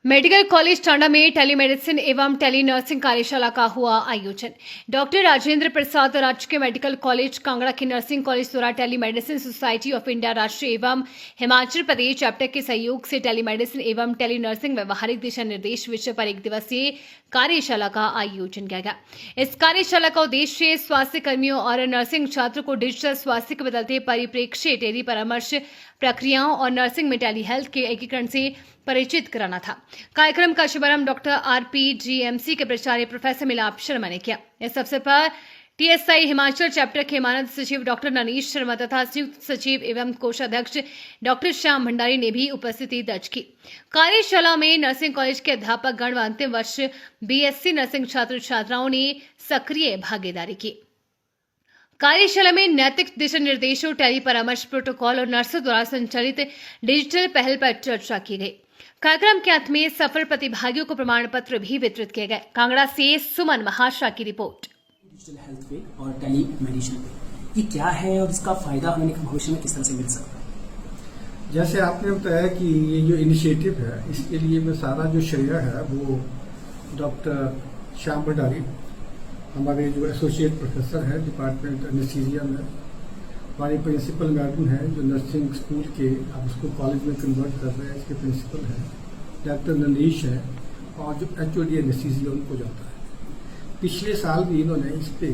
Medical college Tanda में telemedicine एवं tele nursing कार्यशाला का हुआ आयोजन। डॉक्टर राजेंद्र प्रसाद राजकीय मेडिकल कॉलेज कांगड़ा के नर्सिंग कॉलेज द्वारा टेलीमेडिसिन सोसाइटी ऑफ इंडिया राष्ट्रीय एवं हिमाचल प्रदेश चैप्टर के सहयोग से टेलीमेडिसिन एवं टेली नर्सिंग व्यवहारिक दिशा निर्देश विषय पर 1 दिवसीय कार्यशाला का आयोजन किया गया। इस कार्यशाला का उद्देश्य स्वास्थ्य कर्मियों और नर्सिंग छात्रों को डिजिटल स्वास्थ्य के बदलते परिप्रेक्ष्य, टेली परामर्श प्रक्रियाओं और नर्सिंग में टेली हेल्थ के एकीकरण से परिचित कराना था। कार्यक्रम का शुभारंभ डॉक्टर RPGMC के प्राचार्य प्रोफेसर मिलाप शर्मा ने किया। इस अवसर पर TSI हिमाचल चैप्टर के मानद सचिव डॉक्टर ननीश शर्मा तथा संयुक्त सचिव एवं कोषाध्यक्ष डॉक्टर श्याम भंडारी ने भी उपस्थिति दर्ज की। कार्यशाला में नर्सिंग कॉलेज के अध्यापक गण व अंतिम वर्ष BSc नर्सिंग छात्र छात्राओं ने सक्रिय भागीदारी की। कार्यशाला में नैतिक दिशा निर्देशों, टेली परामर्श प्रोटोकॉल और नर्सों द्वारा संचालित डिजिटल पहल पर चर्चा की गई। कार्यक्रम के अंत में सफल प्रतिभागियों को प्रमाण पत्र भी वितरित किए गए। कांगड़ा से सुमन महाशा की रिपोर्ट। डिजिटल हेल्थ पे और टेली मेडिसिन पे ये क्या है और इसका फायदा हमें भविष्य में किस तरह से मिल सकता है? जैसे आपने बताया कि ये जो इनिशिएटिव है, इसके लिए मैं सारा जो श्रेय है वो डॉक्टर श्याम भंडारी, हमारे जो एसोसिएट प्रोफेसर है डिपार्टमेंट एनेस्थीसिया में, हमारी प्रिंसिपल मैडम है जो नर्सिंग स्कूल के अब उसको कॉलेज में कन्वर्ट कर रहे हैं, इसके प्रिंसिपल है डॉक्टर ननीश है, और जो HOD एनेस्थीसिया उनको जाता है। पिछले साल भी इन्होंने इस पे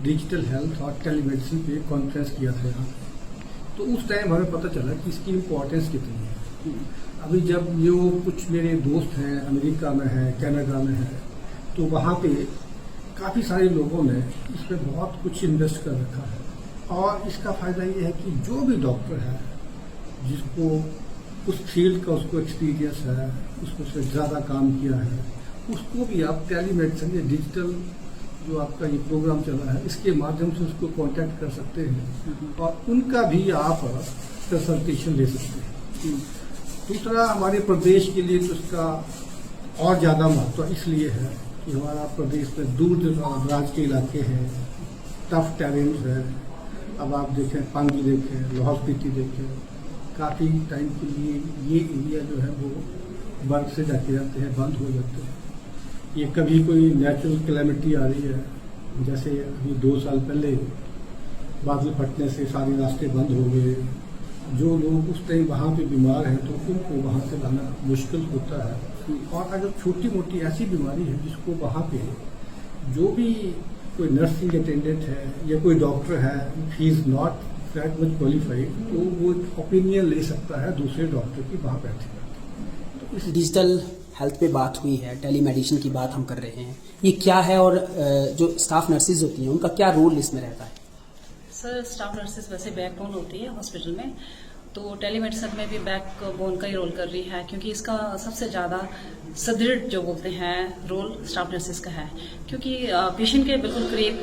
डिजिटल हेल्थ और टेलीमेडिसिन पे कॉन्फ्रेंस किया था यहाँ, तो उस टाइम हमें पता चला कि इसकी इम्पोर्टेंस कितनी है। अभी जब जो कुछ मेरे दोस्त हैं अमेरिका में है, कनाडा में है, तो वहाँ पे काफ़ी सारे लोगों ने इसमें बहुत कुछ इन्वेस्ट कर रखा है। और इसका फायदा ये है कि जो भी डॉक्टर है जिसको उस फील्ड का उसको एक्सपीरियंस है, उसको उससे ज़्यादा काम किया है, उसको भी आप टेलीमेडिसिन या डिजिटल जो आपका ये प्रोग्राम चला है इसके माध्यम से उसको कांटेक्ट कर सकते हैं और उनका भी आप कंसल्टेशन ले सकते हैं। दूसरा, हमारे प्रदेश के लिए तो इसका और ज़्यादा महत्व इसलिए है कि हमारा प्रदेश में दूर दराज के इलाके हैं, टफ टेरेन्स है। अब आप देखें पांगी देखें, लाहौल स्पीति देखें, काफ़ी टाइम के लिए ये एरिया जो है वो बर्फ से ढके रहते हैं, बंद हो जाते हैं। ये कभी कोई नेचुरल कैलेमिटी आ रही है, जैसे अभी 2 साल पहले बादल फटने से सारे रास्ते बंद हो गए। जो लोग उस टाइम वहाँ पे बीमार हैं तो उनको वहाँ से लाना मुश्किल होता है। और अगर छोटी मोटी ऐसी बीमारी है जिसको वहाँ पे जो भी कोई नर्सिंग अटेंडेंट है या कोई डॉक्टर है, he is not that much qualified, तो वो ओपिनियन ले सकता है दूसरे डॉक्टर की वहाँ बैठे। तो इस डिजिटल हेल्थ पे बात हुई है, टेली मेडिसिन की बात हम कर रहे हैं, ये क्या है और जो स्टाफ नर्सेज होती हैं उनका क्या रोल इसमें रहता है? सर, स्टाफ नर्सेज वैसे बैकबोन होती है हॉस्पिटल में, तो टेलीमेडिसिन में भी बैकबोन का ही रोल कर रही है, क्योंकि इसका सबसे ज़्यादा सुदृढ़ जो बोलते हैं रोल स्टाफ नर्सेज का है, क्योंकि पेशेंट के बिल्कुल करीब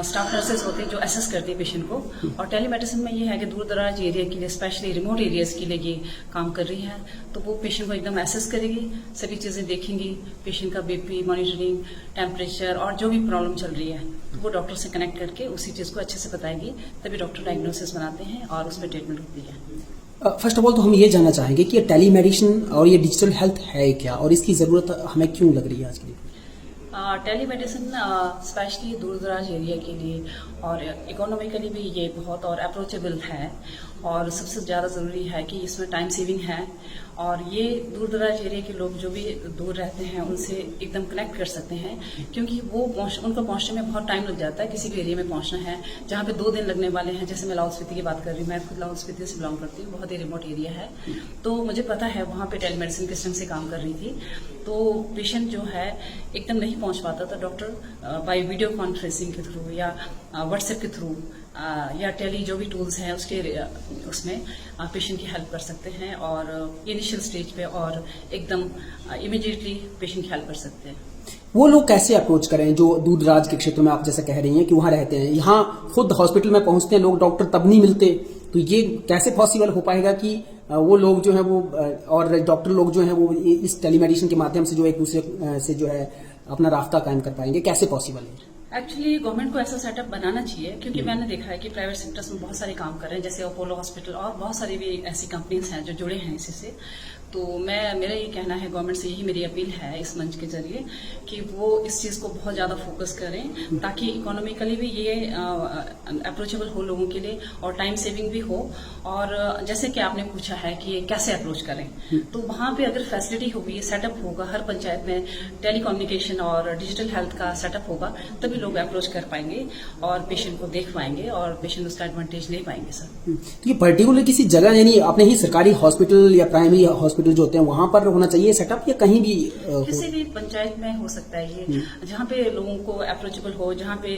स्टाफ नर्सेज होते हैं जो असेस करती है पेशेंट को। और टेलीमेडिसिन में ये है कि दूर दराज एरिया के लिए, स्पेशली रिमोट एरियाज के लिए ये काम कर रही है, तो वो पेशेंट को एकदम असेस करेगी, सभी चीज़ें देखेंगी, पेशेंट का BP मॉनिटरिंग, टेम्परेचर और जो भी प्रॉब्लम चल रही है तो वो डॉक्टर से कनेक्ट करके उसी चीज़ को अच्छे से बताएगी, तभी डॉक्टर डायग्नोसिस बनाते हैं और उसमें ट्रीटमेंट होती है। फर्स्ट ऑफ ऑल तो हम ये जानना चाहेंगे कि ये टेली मेडिसिन और ये डिजिटल हेल्थ है क्या और इसकी ज़रूरत हमें क्यों लग रही है आज के लिए? टेली मेडिसिन स्पेशली दूर दराज एरिया के लिए और इकोनॉमिकली भी ये बहुत और अप्रोचेबल है, और सबसे ज़्यादा ज़रूरी है कि इसमें टाइम सेविंग है, और ये दूर दराज एरिया के लोग जो भी दूर रहते हैं उनसे एकदम कनेक्ट कर सकते हैं, क्योंकि वो उनको पहुंचने में बहुत टाइम लग जाता है। किसी भी एरिया में पहुंचना है जहाँ पे 2 दिन लगने वाले हैं, जैसे मैं लाहौल स्पीति की बात कर रही हूँ, मैं खुद लाहौल स्पीति से बिलोंग करती हूँ, बहुत ही रिमोट एरिया है, तो मुझे पता है वहाँ पे टेलीमेडिसिन किस ढंग से काम कर रही थी। तो पेशेंट जो है एकदम नहीं पहुँच पाता था, डॉक्टर बाई वीडियो कॉन्फ्रेंसिंग के थ्रू या व्हाट्सएप के थ्रू या टेली जो भी टूल्स हैं उसमें पेशेंट की हेल्प कर सकते हैं, और इनिशियल स्टेज पे और एकदम इमीडिएटली पेशेंट की हेल्प कर सकते हैं। वो लोग कैसे अप्रोच करें जो दूर दराज के क्षेत्रों में आप जैसे कह रही हैं कि वहाँ रहते हैं, यहाँ खुद हॉस्पिटल में पहुँचते हैं लोग, डॉक्टर तब नहीं मिलते, तो ये कैसे पॉसिबल हो पाएगा कि वो लोग जो है वो और डॉक्टर लोग जो है वो इस टेलीमेडिसिन के माध्यम से जो एक दूसरे से जो है अपना रास्ता कायम कर पाएंगे? कैसे पॉसिबल है? एक्चुअली गवर्नमेंट को ऐसा सेटअप बनाना चाहिए, क्योंकि मैंने देखा है कि प्राइवेट सेक्टर्स में बहुत सारे काम कर रहे हैं, जैसे अपोलो हॉस्पिटल और बहुत सारी भी ऐसी कंपनीज हैं जो जुड़े हैं इसी से। तो मेरा ये कहना है, गवर्नमेंट से यही मेरी अपील है इस मंच के जरिए कि वो इस चीज़ को बहुत ज़्यादा फोकस करें ताकि इकोनॉमिकली भी ये अप्रोचेबल हो लोगों के लिए और टाइम सेविंग भी हो। और जैसे कि आपने पूछा है कि ये कैसे अप्रोच करें, तो वहाँ पे अगर फैसिलिटी होगी, सेटअप होगा, हर पंचायत में टेलीकम्युनिकेशन और डिजिटल हेल्थ का सेटअप होगा, तभी लोग अप्रोच कर पाएंगे और पेशेंट को देख पाएंगे और पेशेंट उसका एडवांटेज ले पाएंगे। सर, तो ये पर्टिकुलर किसी जगह यानी अपने ही सरकारी हॉस्पिटल या प्राइमरी हॉस्पिटल जो होते हैं वहां पर होना चाहिए सेटअप, या कहीं भी किसी भी पंचायत में हो सकता है ये, जहाँ पे लोगों को अप्रोचेबल हो, जहाँ पे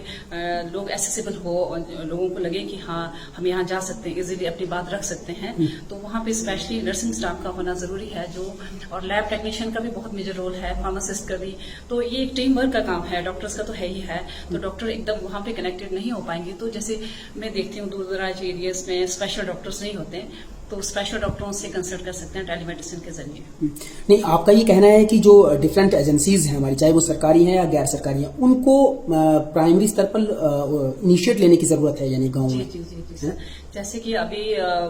लोग एक्सेसिबल हो, लोगों को लगे कि हाँ हम यहाँ जा सकते हैं, इजीली अपनी बात रख सकते हैं, तो वहाँ पे स्पेशली नर्सिंग स्टाफ का होना जरूरी है जो, और लैब टेक्नीशियन का भी बहुत मेजर रोल है, फार्मासिस्ट का भी। तो ये एक टीम वर्क का काम है, डॉक्टर्स का तो है ही है। तो डॉक्टर एकदम वहाँ पे कनेक्टेड नहीं हो पाएंगे। तो जैसे मैं देखती हूँ दूर दराज एरियाज में स्पेशल डॉक्टर्स नहीं होते, तो स्पेशल डॉक्टरों से कंसल्ट कर सकते हैं टेलीमेडिसिन के जरिए। नहीं, आपका ये कहना है कि जो डिफरेंट एजेंसीज हैं हमारी, चाहे वो सरकारी हैं या गैर सरकारी हैं, उनको प्राइमरी स्तर पर इनिशिएट लेने की जरूरत है, यानी गांव में। जी सर, जैसे कि अभी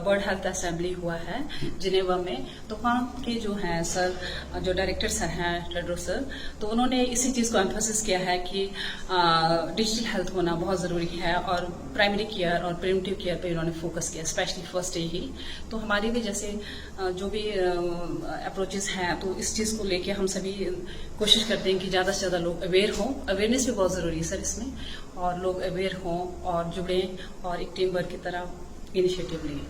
वर्ल्ड हेल्थ असेंबली हुआ है जिनेवा में, तो वहाँ के जो हैं सर, जो डायरेक्टर सर हैं टेड्रोस सर, तो उन्होंने इसी चीज को एम्फोसिस किया है कि डिजिटल हेल्थ होना बहुत जरूरी है और प्राइमरी केयर और प्रिवेंटिव केयर पे उन्होंने फोकस किया, स्पेशली फर्स्ट डे ही। तो हमारी भी जैसे जो भी अप्रोचेस हैं, तो इस चीज को लेके हम सभी कोशिश करते हैं कि ज्यादा से ज्यादा लोग अवेयर हों। अवेयरनेस भी बहुत जरूरी है सर इसमें, और लोग अवेयर हों और जुड़े और एक टीम वर्क की तरह इनिशिएटिव लें।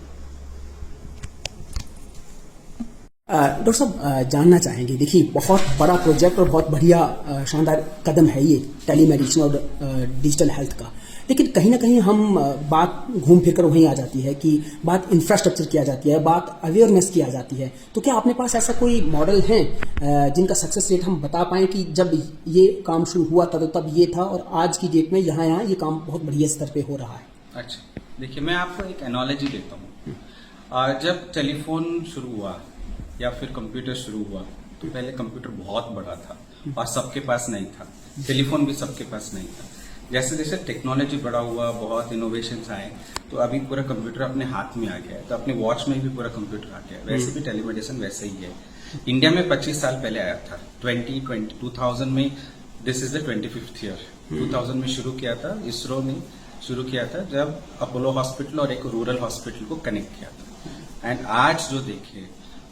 डॉक्टर साहब, जानना चाहेंगे, देखिए बहुत बड़ा प्रोजेक्ट और बहुत बढ़िया शानदार कदम है ये टेलीमेडिसिन और डिजिटल हेल्थ का, लेकिन कहीं ना कहीं हम बात घूम फिर कर वहीं आ जाती है कि बात इंफ्रास्ट्रक्चर की आ जाती है, बात अवेयरनेस की आ जाती है। तो क्या अपने पास ऐसा कोई मॉडल है जिनका सक्सेस रेट हम बता पाएं कि जब ये काम शुरू हुआ था तो तब ये था और आज की डेट में यहाँ ये काम बहुत बढ़िया स्तर पे हो रहा है? अच्छा, देखिए मैं आपको एक एनालॉजी देता हूँ। जब टेलीफोन शुरू हुआ या फिर कंप्यूटर शुरू हुआ, तो पहले कंप्यूटर बहुत बड़ा था और सबके पास नहीं था, टेलीफोन भी सबके पास नहीं था। जैसे जैसे टेक्नोलॉजी बड़ा हुआ, बहुत इनोवेशंस आए, तो अभी पूरा कंप्यूटर अपने हाथ में आ गया है, तो अपने वॉच में भी पूरा कंप्यूटर आ गया है। वैसे भी टेलीमेडिसिन वैसे ही है। इंडिया में 25 साल पहले आया था, 2000 में, this is the 25th year. 2000 में शुरू किया था, इसरो ने शुरू किया था, जब अपोलो हॉस्पिटल और एक रूरल हॉस्पिटल को कनेक्ट किया था। एंड आज जो देखिए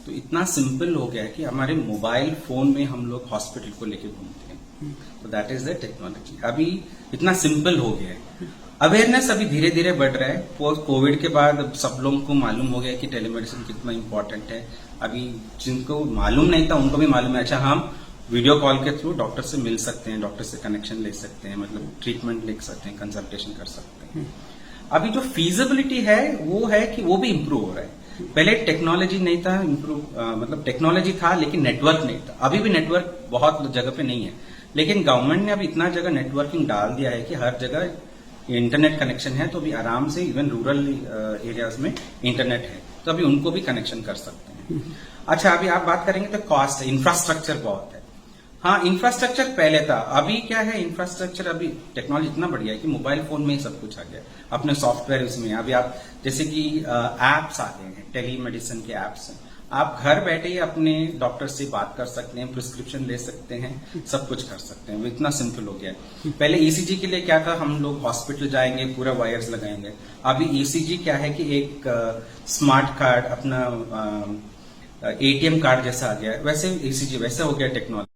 तो इतना सिंपल हो गया है कि हमारे मोबाइल फोन में हम लोग हॉस्पिटल को लेके घूमते हैं। तो दैट इज द टेक्नोलॉजी। अभी इतना सिंपल हो गया है। अवेयरनेस अभी धीरे धीरे बढ़ रहा है। कोविड के बाद सब लोगों को मालूम हो गया कि टेलीमेडिसिन कितना इंपॉर्टेंट है। अभी जिनको मालूम नहीं था उनको भी मालूम है। अच्छा, हम वीडियो कॉल के थ्रू डॉक्टर से मिल सकते हैं, डॉक्टर से कनेक्शन ले सकते हैं, मतलब ट्रीटमेंट ले सकते हैं, कंसल्टेशन कर सकते हैं। अभी जो फीजिबिलिटी है वो है कि वो भी इम्प्रूव हो रहा है। पहले टेक्नोलॉजी नहीं था, मतलब टेक्नोलॉजी था लेकिन नेटवर्क नहीं था। अभी भी नेटवर्क बहुत जगह पे नहीं है, लेकिन गवर्नमेंट ने अभी इतना जगह नेटवर्किंग डाल दिया है कि हर जगह इंटरनेट कनेक्शन है, तो अभी आराम से इवन रूरल एरियाज में इंटरनेट है, तो अभी उनको भी कनेक्शन कर सकते हैं। अच्छा, अभी आप बात करेंगे तो कॉस्ट है, इंफ्रास्ट्रक्चर बहुत है। हाँ, इंफ्रास्ट्रक्चर पहले था, अभी क्या है, इंफ्रास्ट्रक्चर अभी टेक्नोलॉजी इतना बढ़िया है कि मोबाइल फोन में ही सब कुछ आ गया, अपने सॉफ्टवेयर उसमें। अभी आप जैसे कि एप्स आ गए हैं, टेलीमेडिसिन के एप्स हैं, आप घर बैठे ही अपने डॉक्टर से बात कर सकते हैं, प्रिस्क्रिप्शन ले सकते हैं, सब कुछ कर सकते हैं। वो इतना सिंपल हो गया है। पहले ईसीजी के लिए क्या था, हम लोग हॉस्पिटल जाएंगे, पूरा वायर्स लगाएंगे। अभी ईसीजी क्या है कि एक स्मार्ट कार्ड, अपना एटीएम कार्ड जैसा आ गया है, वैसे ईसीजी वैसे हो गया टेक्नोलॉजी।